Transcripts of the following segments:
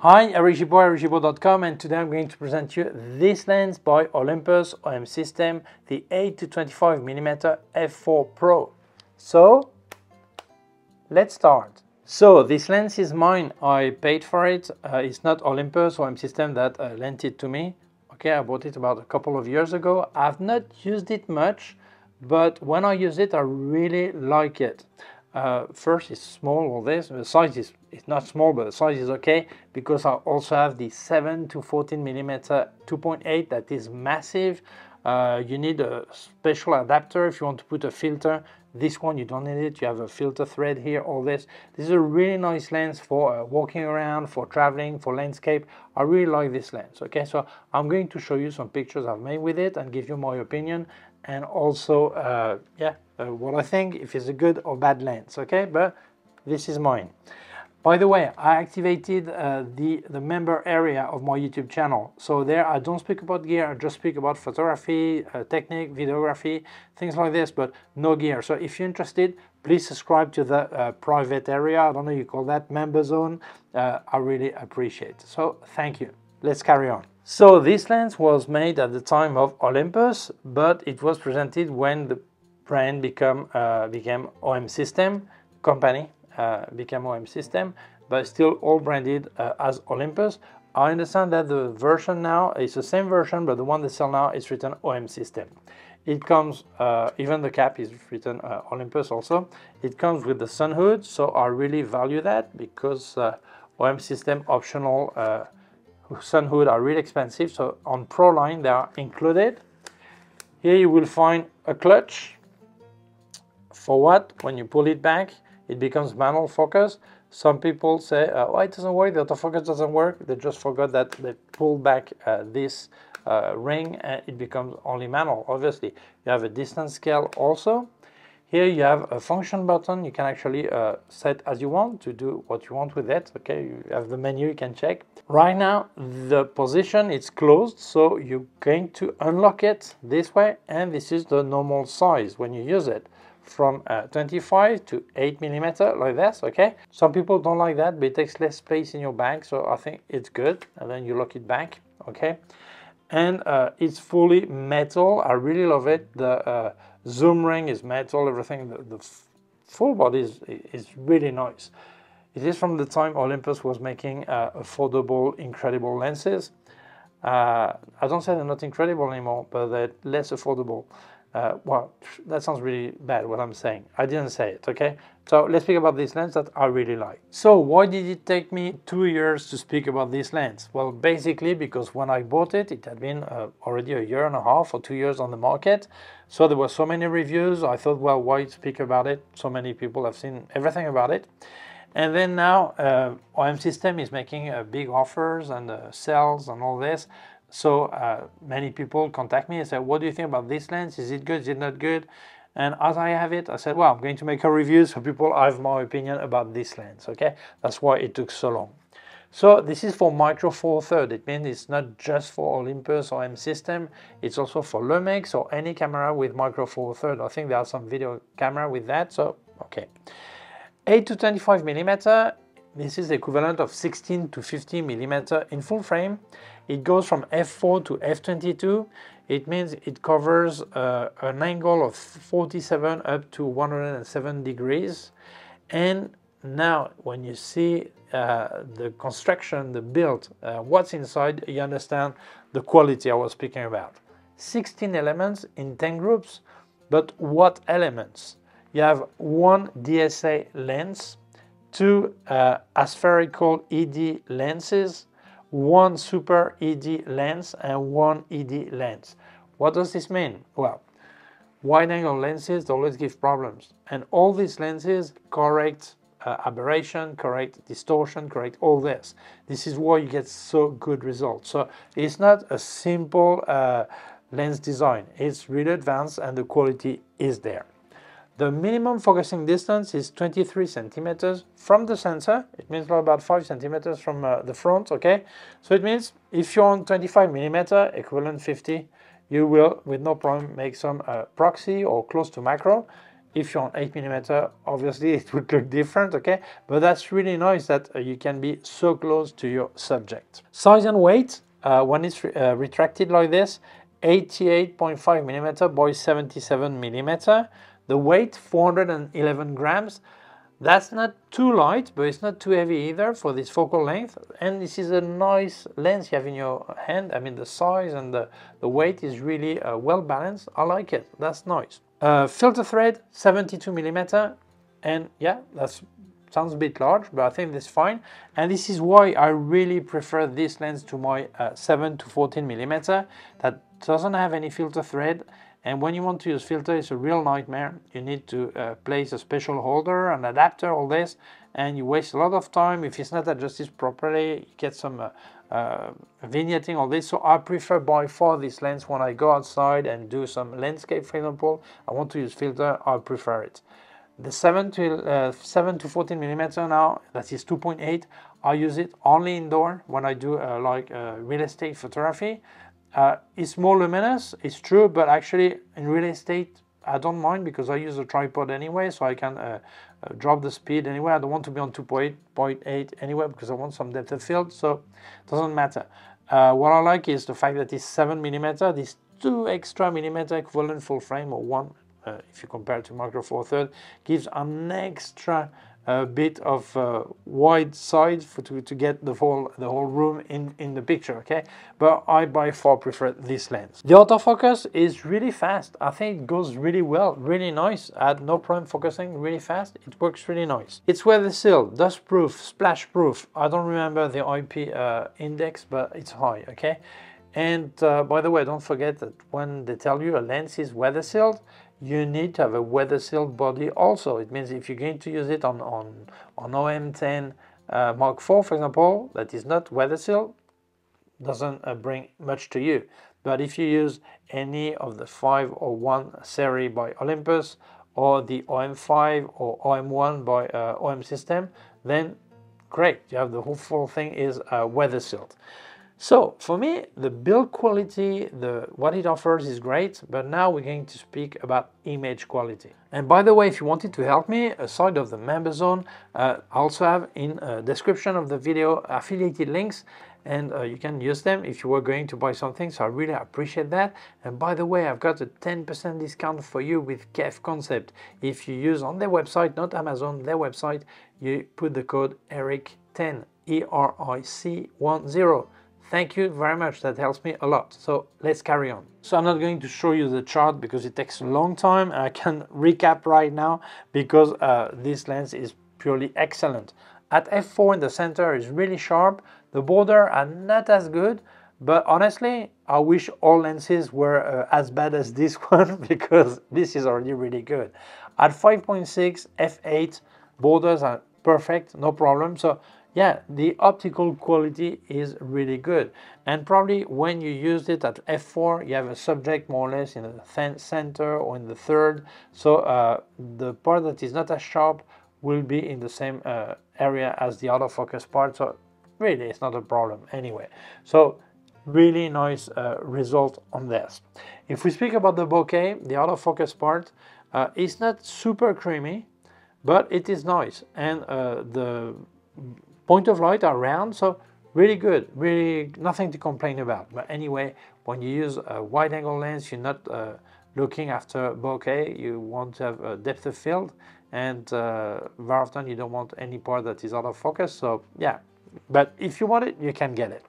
Hi, Eric Gibaud, Gibaud.com, and today I'm going to present you this lens by Olympus OM System, the 8 to 25mm f4 Pro. So, let's start. So, this lens is mine. I paid for it. It's not Olympus OM System that lent it to me. Okay, I bought it about a couple of years ago. I've not used it much, but when I use it, I really like it. First, it's small, all this. The size is not small, but the size is okay because I also have the 7 to 14mm 2.8 that is massive. You need a special adapter if you want to put a filter. This one, you don't need it. You have a filter thread here, all this. This is a really nice lens for walking around, for traveling, for landscape. I really like this lens, okay? So I'm going to show you some pictures I've made with it and give you my opinion and also, what I think, if it's a good or bad lens, okay? But this is mine. By the way, I activated the member area of my YouTube channel. So there I don't speak about gear, I just speak about photography, technique, videography, things like this, but no gear. So if you're interested, please subscribe to the private area. I don't know you call that member zone. I really appreciate it. So thank you. Let's carry on. So this lens was made at the time of Olympus, but it was presented when the brand became OM System company. Became OM System, but still all branded as Olympus. I understand that the version now is the same version, but the one they sell now is written OM System. It comes, even the cap is written Olympus also. It comes with the sun hood, so I really value that because OM System optional sun hood are really expensive. So on Pro line they are included. Here you will find a clutch. For what? When you pull it back, it becomes manual focus. Some people say, oh, it doesn't work, the autofocus doesn't work. They just forgot that they pull back this ring and it becomes only manual. Obviously, you have a distance scale also. Here you have a function button. You can actually set as you want to do what you want with it. Okay, you have the menu you can check. Right now, the position is closed, so you're going to unlock it this way, and this is the normal size when you use it. From 25 to 8mm like this, okay? Some people don't like that, but it takes less space in your bag, so I think it's good. And then you lock it back, okay? And it's fully metal. I really love it. The zoom ring is metal, everything. The full body is really nice. It is from the time Olympus was making affordable, incredible lenses. I don't say they're not incredible anymore, but they're less affordable. Well, that sounds really bad what I'm saying. I didn't say it, okay? So let's speak about this lens that I really like. So why did it take me 2 years to speak about this lens? Well, basically because when I bought it, it had been already a year and a half or 2 years on the market. So there were so many reviews. I thought, well, why speak about it? So many people have seen everything about it. And then now OM System is making big offers and sales and all this. So many people contact me and say, what do you think about this lens? Is it good? Is it not good? And as I have it, I said, well, I'm going to make a review so people have my opinion about this lens, okay? That's why it took so long. So this is for micro four thirds. It means it's not just for Olympus or OM System. It's also for Lumix or any camera with micro four thirds. I think there are some video camera with that, so okay. 8 to 25mm. This is the equivalent of 16 to 50mm in full frame. It goes from f4 to f22. It means it covers an angle of 47 up to 107 degrees. And now when you see the construction, the build, what's inside, you understand the quality I was speaking about. 16 elements in 10 groups, but what elements? You have one DSA lens, two aspherical ED lenses, one super ED lens, and one ED lens. What does this mean? Well, wide-angle lenses always give problems, and all these lenses correct aberration, correct distortion, correct all this. This is why you get so good results. So it's not a simple lens design. It's really advanced, and the quality is there. The minimum focusing distance is 23 centimeters from the sensor. It means about 5 centimeters from the front, okay? So it means if you're on 25mm, equivalent 50, you will, with no problem, make some proxy or close to macro. If you're on 8mm, obviously it would look different, okay? But that's really nice that you can be so close to your subject. Size and weight, when it's retracted like this, 88.5mm by 77mm. The weight, 411 grams. That's not too light, but it's not too heavy either for this focal length. And this is a nice lens you have in your hand. I mean, the size and the weight is really well balanced. I like it. That's nice. Filter thread, 72mm. And yeah, that sounds a bit large, but I think that's fine. And this is why I really prefer this lens to my 7 to 14mm that doesn't have any filter thread. And when you want to use filter, it's a real nightmare. You need to place a special holder, an adapter, all this, and you waste a lot of time. If it's not adjusted properly, you get some vignetting, all this. So I prefer by far this lens when I go outside and do some landscape, for example. I want to use filter, I prefer it. The 7 to 14mm now, that is 2.8. I use it only indoor when I do real estate photography. It's more luminous, it's true, but actually in real estate I don't mind because I use a tripod anyway, so I can drop the speed anyway. I don't want to be on 2.8 anyway because I want some depth of field, so it doesn't matter. What I like is the fact that it's 7mm, this 2 extra millimeter equivalent full frame, or 1 if you compare it to Micro Four Thirds, gives an extra bit of wide sides to get the whole room in the picture, okay? But I by far prefer this lens. The autofocus is really fast. I think it goes really well, really nice. I had no problem focusing really fast. It works really nice. It's weather sealed, dust proof, splash proof. I don't remember the IP index, but it's high, okay? And by the way, don't forget that when they tell you a lens is weather sealed, you need to have a weather sealed body also. It means if you're going to use it on OM10 Mark IV, for example, that is not weather sealed, doesn't bring much to you. But if you use any of the 501 series by Olympus, or the OM5 or OM1 by OM System, then great, you have the whole full thing is weather sealed. So for me, the build quality, what it offers is great, but now we're going to speak about image quality. And by the way, if you wanted to help me, aside of the member zone, I also have in the description of the video affiliated links, and you can use them if you were going to buy something, so I really appreciate that. And by the way, I've got a 10% discount for you with K&F Concept. If you use on their website, not Amazon, their website, you put the code ERIC10, ERIC10. Thank you very much, that helps me a lot. So let's carry on. So I'm not going to show you the chart because it takes a long time. I can recap right now because this lens is purely excellent. At f4 in the center is really sharp. The border are not as good, but honestly, I wish all lenses were as bad as this one because this is already really good. At 5.6, f8, borders are perfect, no problem. So yeah, the optical quality is really good. And probably when you use it at f4, you have a subject more or less in the center or in the third. So the part that is not as sharp will be in the same area as the autofocus part. So really, it's not a problem anyway. So really nice result on this. If we speak about the bokeh, the autofocus part, it's not super creamy, but it is nice. And the point of light are round, so really good, really nothing to complain about. But anyway, when you use a wide angle lens, you're not looking after bokeh, you want to have a depth of field, and very often you don't want any part that is out of focus. So yeah, but if you want it, you can get it.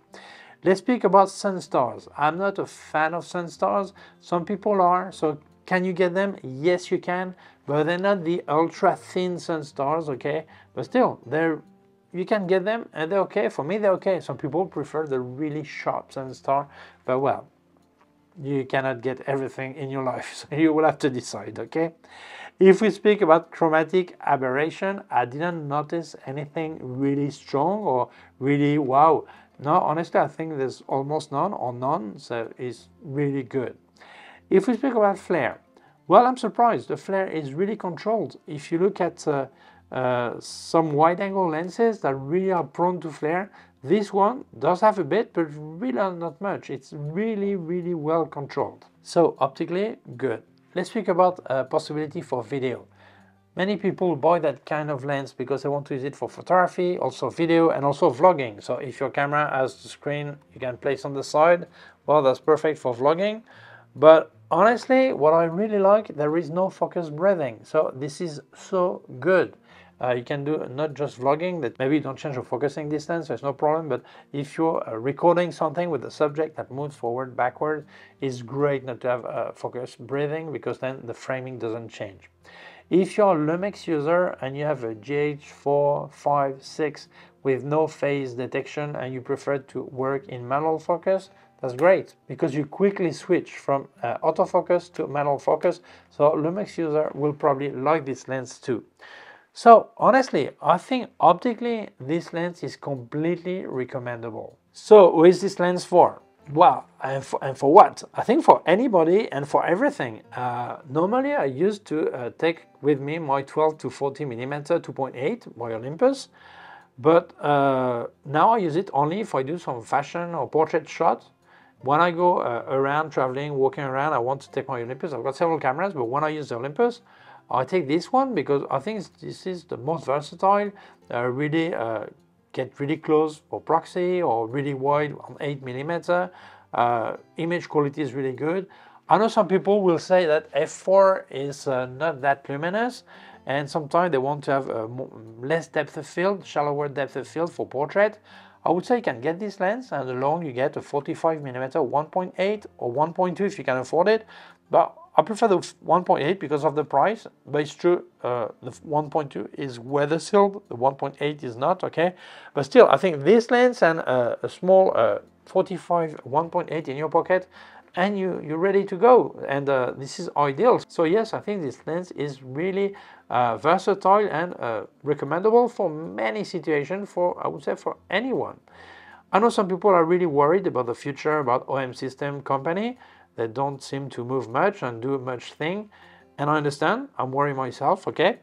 Let's speak about sun stars. I'm not a fan of sun stars. Some people are, so can you get them? Yes, you can, but they're not the ultra thin sun stars, okay? But still, you can get them and they're okay. For me, they're okay. Some people prefer the really sharp sun star, but well, you cannot get everything in your life, so you will have to decide, okay? If we speak about chromatic aberration, I didn't notice anything really strong or really wow. No, honestly, I think there's almost none or none, so it's really good. If we speak about flare, well, I'm surprised. The flare is really controlled. If you look at some wide-angle lenses that really are prone to flare, this one does have a bit, but really not much. It's really, really well controlled. So optically, good. Let's speak about possibility for video. Many people buy that kind of lens because they want to use it for photography, also video, and also vlogging. So if your camera has the screen you can place on the side, well, that's perfect for vlogging. But honestly, what I really like, there is no focus breathing. So this is so good. You can do not just vlogging, that maybe you don't change your focusing distance, there's no problem, but if you're recording something with a subject that moves forward, backward, it's great not to have focus breathing, because then the framing doesn't change. If you're a Lumix user and you have a GH4, 5, 6 with no phase detection and you prefer to work in manual focus, that's great, because you quickly switch from autofocus to manual focus. So Lumix user will probably like this lens too. So honestly, I think optically this lens is completely recommendable. So who is this lens for? Well, and for what? I think for anybody and for everything. Normally I used to take with me my 12 to 40 millimeter 2.8 by Olympus, but now I use it only if I do some fashion or portrait shots. When I go around traveling, walking around, I want to take my Olympus. I've got several cameras, but when I use the Olympus, I take this one because I think this is the most versatile. Really get really close for proxy, or really wide on 8 millimeter. Image quality is really good. I know some people will say that f4 is not that luminous, and sometimes they want to have less depth of field, shallower depth of field for portrait. I would say you can get this lens, and along you get a 45 millimeter 1.8 or 1.2 if you can afford it. But I prefer the 1.8 because of the price, but it's true, the 1.2 is weather sealed, the 1.8 is not, okay? But still, I think this lens and a small 45 1.8 in your pocket, and you're ready to go, and this is ideal. So yes, I think this lens is really versatile and recommendable for many situations, for, I would say, for anyone. I know some people are really worried about the future, about OM System company. They don't seem to move much and do much thing, and I understand, I'm worried myself, okay?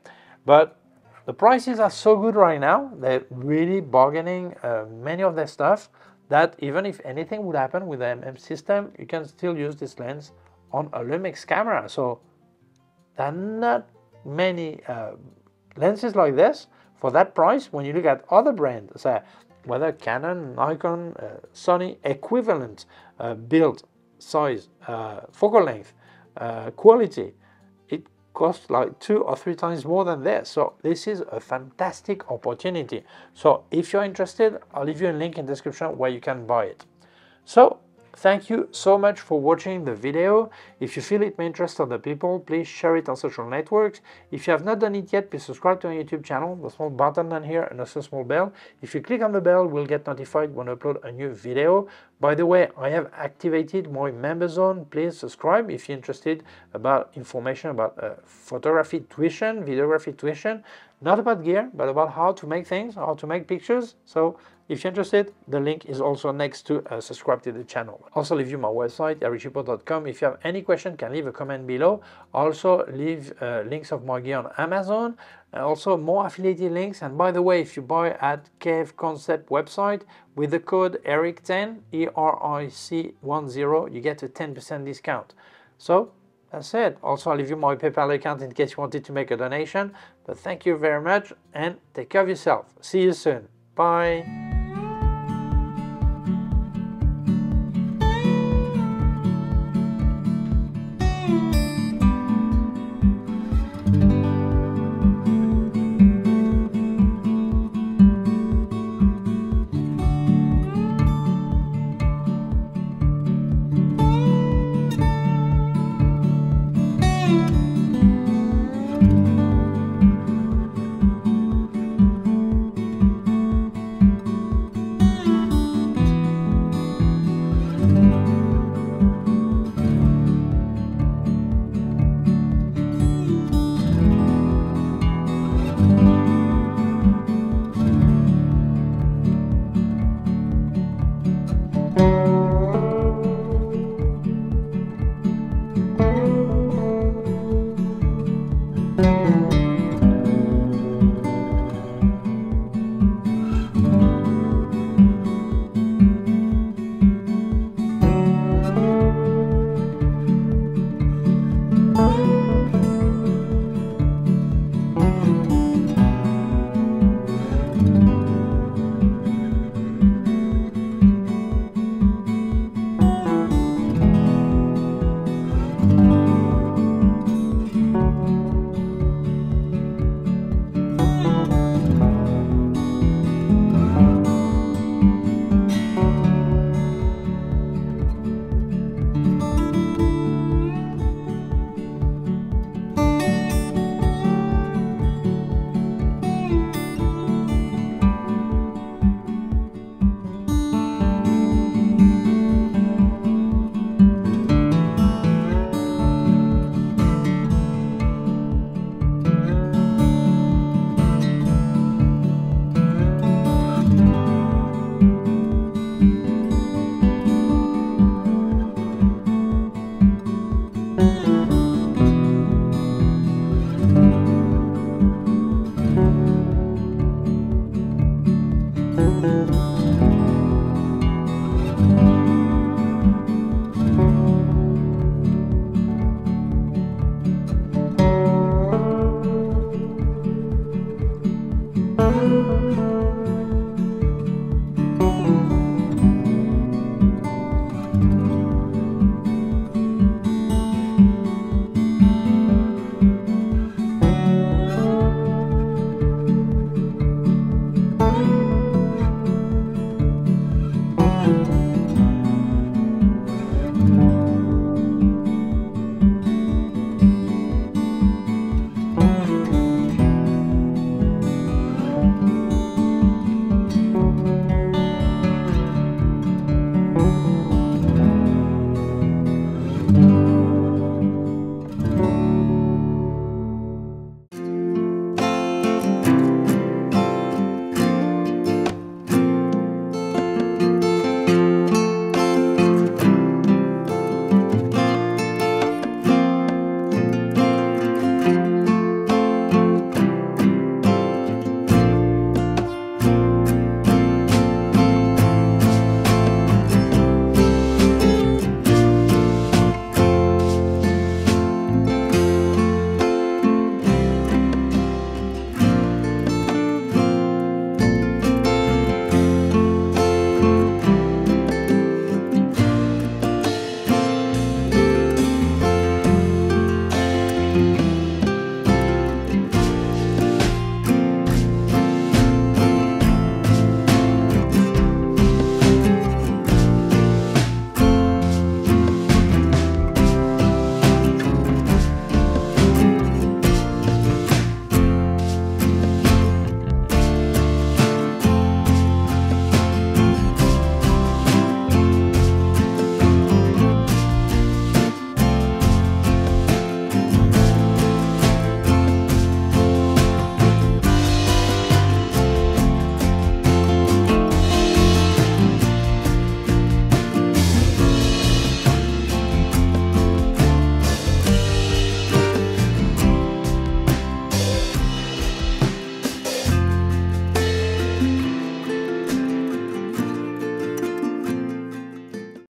But the prices are so good right now, they're really bargaining many of their stuff, that even if anything would happen with the MM system, you can still use this lens on a Lumix camera. So there are not many lenses like this for that price. When you look at other brands, whether Canon, Nikon, Sony, equivalent build, size, focal length, quality, it costs like 2 or 3 times more than this. So this is a fantastic opportunity. So if you're interested, I'll leave you a link in the description where you can buy it. So thank you so much for watching the video. If you feel it may interest other people, please share it on social networks. If you have not done it yet, please subscribe to our YouTube channel, the small button down here and also small bell. If you click on the bell, we'll get notified when I upload a new video. By the way, I have activated my member zone. Please subscribe if you're interested about information about photography tuition, videography tuition, not about gear, but about how to make things, how to make pictures. So if you're interested, the link is also next to subscribe to the channel. Also leave you my website, gibaud.com. If you have any question, can leave a comment below. Also leave links of my gear on Amazon, and also more affiliated links. And by the way, if you buy at K&F Concept website with the code ERIC10, ERIC10, you get a 10% discount. So that's it. Also, I'll leave you my PayPal account in case you wanted to make a donation. But thank you very much and take care of yourself. See you soon. Bye.